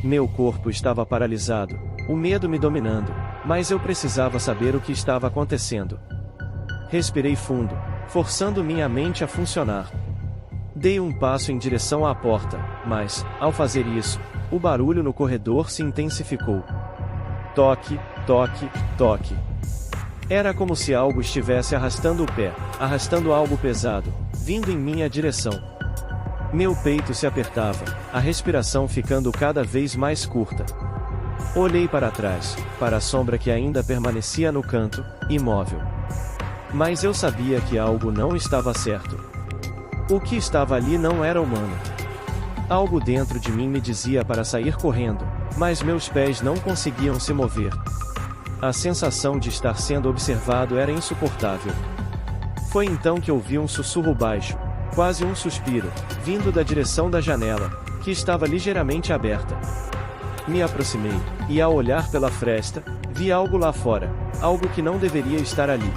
Meu corpo estava paralisado, o medo me dominando, mas eu precisava saber o que estava acontecendo. Respirei fundo, forçando minha mente a funcionar. Dei um passo em direção à porta, mas, ao fazer isso, o barulho no corredor se intensificou. Toque, toque, toque. Era como se algo estivesse arrastando o pé, arrastando algo pesado, vindo em minha direção. Meu peito se apertava, a respiração ficando cada vez mais curta. Olhei para trás, para a sombra que ainda permanecia no canto, imóvel. Mas eu sabia que algo não estava certo. O que estava ali não era humano. Algo dentro de mim me dizia para sair correndo, mas meus pés não conseguiam se mover. A sensação de estar sendo observado era insuportável. Foi então que ouvi um sussurro baixo, quase um suspiro, vindo da direção da janela, que estava ligeiramente aberta. Me aproximei, e ao olhar pela fresta, vi algo lá fora, algo que não deveria estar ali.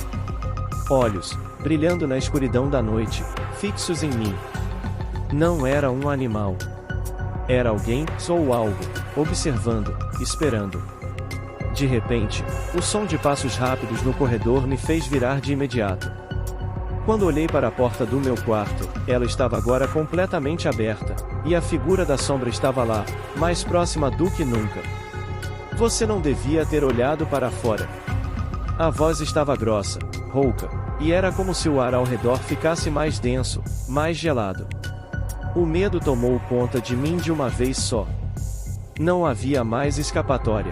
Olhos, brilhando na escuridão da noite, fixos em mim. Não era um animal. Era alguém, ou algo, observando, esperando. De repente, o som de passos rápidos no corredor me fez virar de imediato. Quando olhei para a porta do meu quarto, ela estava agora completamente aberta, e a figura da sombra estava lá, mais próxima do que nunca. Você não devia ter olhado para fora. A voz estava grossa, rouca, e era como se o ar ao redor ficasse mais denso, mais gelado. O medo tomou conta de mim de uma vez só. Não havia mais escapatória.